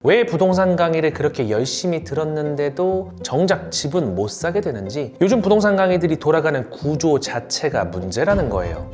왜 부동산 강의를 그렇게 열심히 들었는데도 정작 집은 못 사게 되는지, 요즘 부동산 강의들이 돌아가는 구조 자체가 문제라는 거예요.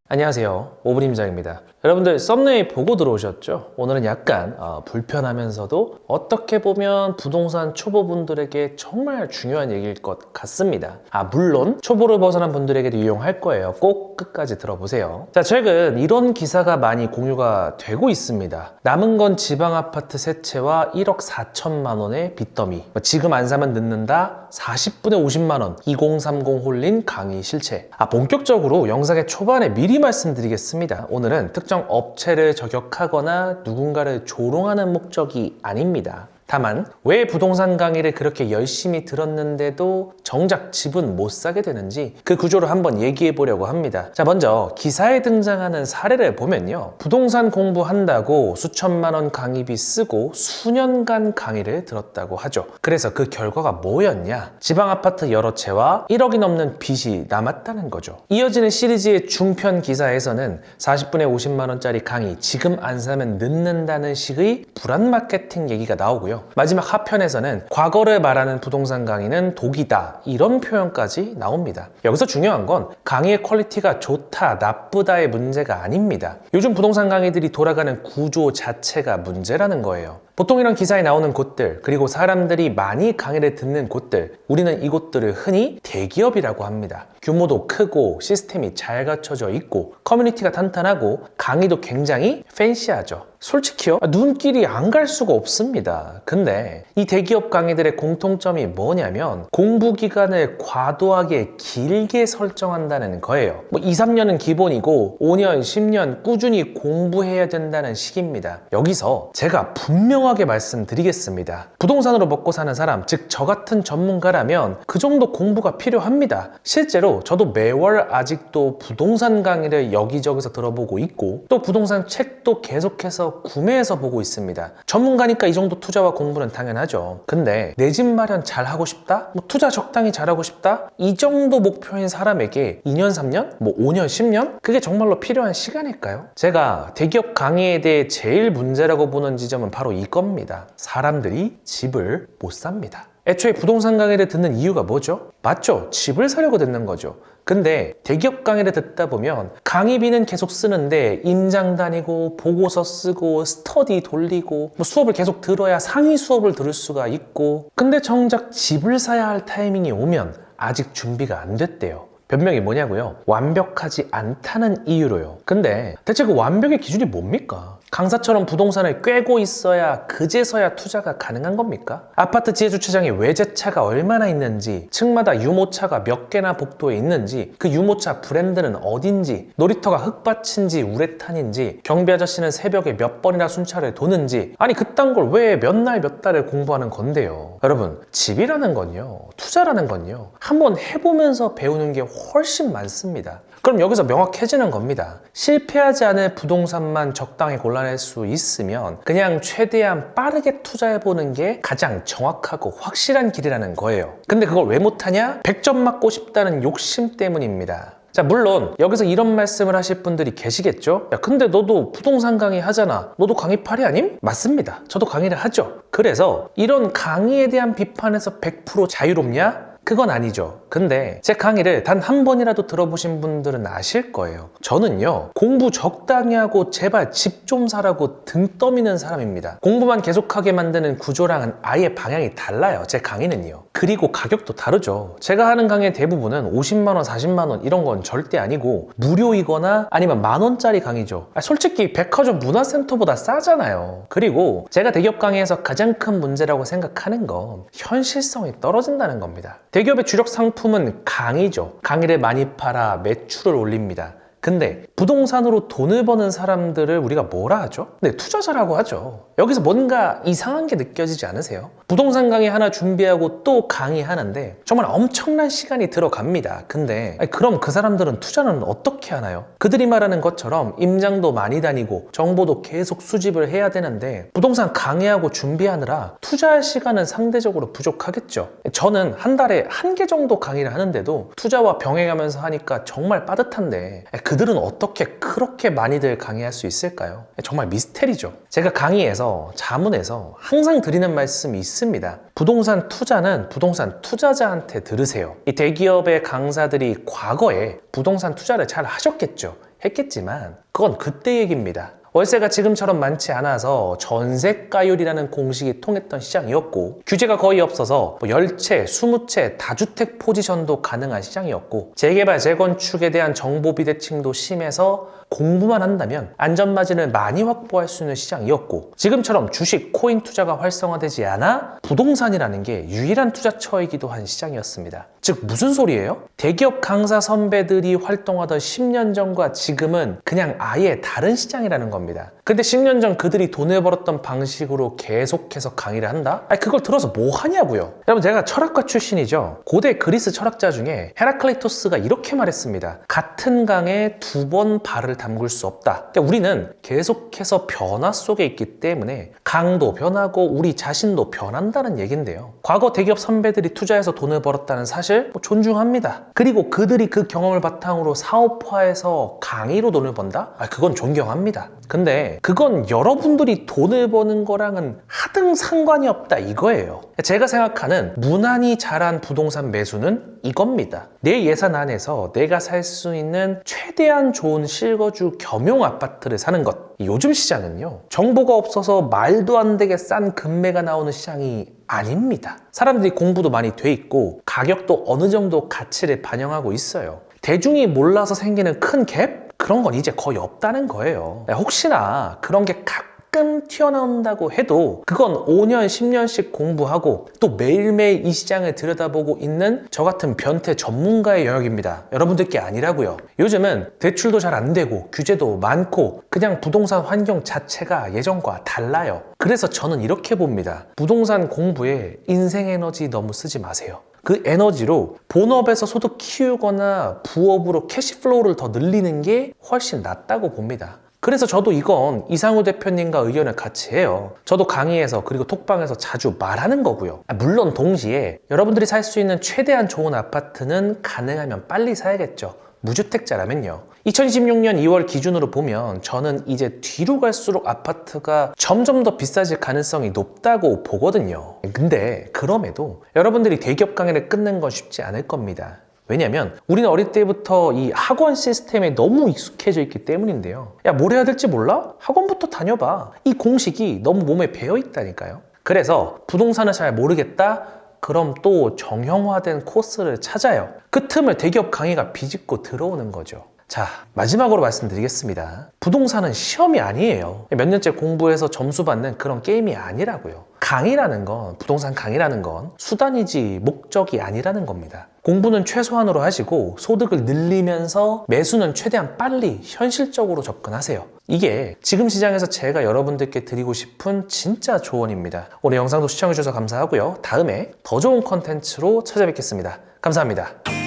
안녕하세요, 오브림장입니다. 여러분들 썸네일 보고 들어오셨죠? 오늘은 약간 불편하면서도 어떻게 보면 부동산 초보분들에게 정말 중요한 얘기일 것 같습니다. 물론 초보를 벗어난 분들에게도 유용할 거예요. 꼭 끝까지 들어보세요. 자, 최근 이런 기사가 많이 공유가 되고 있습니다. 남은 건 지방 아파트 세 채와 1억 4천만 원의 빚더미, 지금 안 사면 늦는다, 40분에 50만 원, 2030 홀린 강의 실체. 본격적으로 영상의 초반에 미리 말씀드리겠습니다. 오늘은 특정 업체를 저격하거나 누군가를 조롱하는 목적이 아닙니다. 다만 왜 부동산 강의를 그렇게 열심히 들었는데도 정작 집은 못 사게 되는지 그 구조를 한번 얘기해 보려고 합니다. 자, 먼저 기사에 등장하는 사례를 보면요, 부동산 공부한다고 수천만 원 강의비 쓰고 수년간 강의를 들었다고 하죠. 그래서 그 결과가 뭐였냐? 지방 아파트 여러 채와 1억이 넘는 빚이 남았다는 거죠. 이어지는 시리즈의 중편 기사에서는 40분에 50만 원짜리 강의, 지금 안 사면 늦는다는 식의 불안 마케팅 얘기가 나오고요. 마지막 하편에서는 과거를 말하는 부동산 강의는 독이다, 이런 표현까지 나옵니다. 여기서 중요한 건 강의의 퀄리티가 좋다, 나쁘다의 문제가 아닙니다. 요즘 부동산 강의들이 돌아가는 구조 자체가 문제라는 거예요. 보통 이런 기사에 나오는 곳들, 그리고 사람들이 많이 강의를 듣는 곳들, 우리는 이곳들을 흔히 대기업이라고 합니다. 규모도 크고 시스템이 잘 갖춰져 있고 커뮤니티가 탄탄하고 강의도 굉장히 팬시하죠. 솔직히요, 눈길이 안 갈 수가 없습니다. 근데 이 대기업 강의들의 공통점이 뭐냐면 공부 기간을 과도하게 길게 설정한다는 거예요. 2, 3년은 기본이고 5년, 10년 꾸준히 공부해야 된다는 식입니다. 여기서 제가 분명하게 말씀드리겠습니다. 부동산으로 먹고 사는 사람, 즉 저 같은 전문가라면 그 정도 공부가 필요합니다. 실제로 저도 매월 아직도 부동산 강의를 여기저기서 들어보고 있고 또 부동산 책도 계속해서 구매해서 보고 있습니다. 전문가니까 이 정도 투자와 공부는 당연하죠. 근데 내 집 마련 잘 하고 싶다? 투자 적당히 잘하고 싶다? 이 정도 목표인 사람에게 2년, 3년? 5년, 10년? 그게 정말로 필요한 시간일까요? 제가 대기업 강의에 대해 제일 문제라고 보는 지점은 바로 이겁니다. 사람들이 집을 못 삽니다. 애초에 부동산 강의를 듣는 이유가 뭐죠? 맞죠? 집을 사려고 듣는 거죠. 근데 대기업 강의를 듣다 보면 강의비는 계속 쓰는데 임장 다니고 보고서 쓰고 스터디 돌리고 수업을 계속 들어야 상위 수업을 들을 수가 있고, 근데 정작 집을 사야 할 타이밍이 오면 아직 준비가 안 됐대요. 변명이 뭐냐고요? 완벽하지 않다는 이유로요. 근데 대체 그 완벽의 기준이 뭡니까? 강사처럼 부동산을 꿰고 있어야 그제서야 투자가 가능한 겁니까? 아파트 지하주차장에 외제차가 얼마나 있는지, 층마다 유모차가 몇 개나 복도에 있는지, 그 유모차 브랜드는 어딘지, 놀이터가 흙밭인지 우레탄인지, 경비 아저씨는 새벽에 몇 번이나 순찰을 도는지, 아니 그딴 걸 왜 몇 날 몇 달을 공부하는 건데요. 여러분, 집이라는 건요, 투자라는 건요, 한번 해보면서 배우는 게 훨씬 많습니다. 그럼 여기서 명확해지는 겁니다. 실패하지 않을 부동산만 적당히 골라낼 수 있으면 그냥 최대한 빠르게 투자해보는 게 가장 정확하고 확실한 길이라는 거예요. 근데 그걸 왜 못하냐? 100점 맞고 싶다는 욕심 때문입니다. 자, 물론 여기서 이런 말씀을 하실 분들이 계시겠죠? 야, 근데 너도 부동산 강의 하잖아. 너도 강의파리 아님? 맞습니다. 저도 강의를 하죠. 그래서 이런 강의에 대한 비판에서 100% 자유롭냐? 그건 아니죠. 근데 제 강의를 단 한 번이라도 들어보신 분들은 아실 거예요. 저는요, 공부 적당히 하고 제발 집 좀 사라고 등 떠미는 사람입니다. 공부만 계속하게 만드는 구조랑은 아예 방향이 달라요. 제 강의는요. 그리고 가격도 다르죠. 제가 하는 강의의 대부분은 50만 원, 40만 원 이런 건 절대 아니고 무료이거나 아니면 만원짜리 강의죠. 솔직히 백화점 문화센터보다 싸잖아요. 그리고 제가 대기업 강의에서 가장 큰 문제라고 생각하는 건 현실성이 떨어진다는 겁니다. 대기업의 주력 상품은 강의죠. 강의를 많이 팔아 매출을 올립니다. 근데 부동산으로 돈을 버는 사람들을 우리가 뭐라 하죠? 네, 투자자라고 하죠. 여기서 뭔가 이상한 게 느껴지지 않으세요? 부동산 강의 하나 준비하고 또 강의하는데 정말 엄청난 시간이 들어갑니다. 근데 그럼 그 사람들은 투자는 어떻게 하나요? 그들이 말하는 것처럼 임장도 많이 다니고 정보도 계속 수집을 해야 되는데 부동산 강의하고 준비하느라 투자할 시간은 상대적으로 부족하겠죠. 저는 한 달에 1개 정도 강의를 하는데도 투자와 병행하면서 하니까 정말 빠듯한데 그들은 어떻게 그렇게 많이들 강의할 수 있을까요? 정말 미스테리죠. 제가 강의에서 자문에서 항상 드리는 말씀이 있습니다. 부동산 투자는 부동산 투자자한테 들으세요. 이 대기업의 강사들이 과거에 부동산 투자를 잘 하셨겠죠. 했겠지만 그건 그때 얘기입니다. 월세가 지금처럼 많지 않아서 전세가율이라는 공식이 통했던 시장이었고, 규제가 거의 없어서 10채, 20채 다주택 포지션도 가능한 시장이었고, 재개발, 재건축에 대한 정보 비대칭도 심해서 공부만 한다면 안전마진을 많이 확보할 수 있는 시장이었고, 지금처럼 주식, 코인 투자가 활성화되지 않아 부동산이라는 게 유일한 투자처이기도 한 시장이었습니다. 즉 무슨 소리예요? 대기업 강사 선배들이 활동하던 10년 전과 지금은 그냥 아예 다른 시장이라는 겁니다. 근데 10년 전 그들이 돈을 벌었던 방식으로 계속해서 강의를 한다? 아니 그걸 들어서 뭐 하냐고요. 여러분, 제가 철학과 출신이죠. 고대 그리스 철학자 중에 헤라클레이토스가 이렇게 말했습니다. 같은 강에 2번 발을 담글 수 없다. 그러니까 우리는 계속해서 변화 속에 있기 때문에 강도 변하고 우리 자신도 변한다는 얘긴데요. 과거 대기업 선배들이 투자해서 돈을 벌었다는 사실 존중합니다. 그리고 그들이 그 경험을 바탕으로 사업화해서 강의로 돈을 번다? 그건 존경합니다. 근데 그건 여러분들이 돈을 버는 거랑은 하등 상관이 없다 이거예요. 제가 생각하는 무난히 잘한 부동산 매수는 이겁니다. 내 예산 안에서 내가 살 수 있는 최대한 좋은 실거주 겸용 아파트를 사는 것. 요즘 시장은요, 정보가 없어서 말도 안 되게 싼 금매가 나오는 시장이 아닙니다. 사람들이 공부도 많이 돼 있고 가격도 어느 정도 가치를 반영하고 있어요. 대중이 몰라서 생기는 큰 갭? 그런 건 이제 거의 없다는 거예요. 혹시나 그런 게 가끔 튀어나온다고 해도 그건 5년, 10년씩 공부하고 또 매일매일 이 시장을 들여다보고 있는 저 같은 변태 전문가의 영역입니다. 여러분들 게 아니라고요. 요즘은 대출도 잘 안 되고 규제도 많고 그냥 부동산 환경 자체가 예전과 달라요. 그래서 저는 이렇게 봅니다. 부동산 공부에 인생 에너지 너무 쓰지 마세요. 그 에너지로 본업에서 소득 키우거나 부업으로 캐시플로우를 더 늘리는 게 훨씬 낫다고 봅니다. 그래서 저도 이건 이상우 대표님과 의견을 같이 해요. 저도 강의에서 그리고 톡방에서 자주 말하는 거고요. 물론 동시에 여러분들이 살 수 있는 최대한 좋은 아파트는 가능하면 빨리 사야겠죠. 무주택자라면요. 2026년 2월 기준으로 보면 저는 이제 뒤로 갈수록 아파트가 점점 더 비싸질 가능성이 높다고 보거든요. 근데 그럼에도 여러분들이 대기업 강의를 끊는 건 쉽지 않을 겁니다. 왜냐면 우리는 어릴 때부터 이 학원 시스템에 너무 익숙해져 있기 때문인데요. 야, 뭘 해야 될지 몰라? 학원부터 다녀봐. 이 공식이 너무 몸에 배어 있다니까요. 그래서 부동산을 잘 모르겠다? 그럼 또 정형화된 코스를 찾아요. 그 틈을 대기업 강의가 비집고 들어오는 거죠. 자, 마지막으로 말씀드리겠습니다. 부동산은 시험이 아니에요. 몇 년째 공부해서 점수 받는 그런 게임이 아니라고요. 강의라는 건, 부동산 강의라는 건 수단이지 목적이 아니라는 겁니다. 공부는 최소한으로 하시고 소득을 늘리면서 매수는 최대한 빨리 현실적으로 접근하세요. 이게 지금 시장에서 제가 여러분들께 드리고 싶은 진짜 조언입니다. 오늘 영상도 시청해주셔서 감사하고요. 다음에 더 좋은 컨텐츠로 찾아뵙겠습니다. 감사합니다.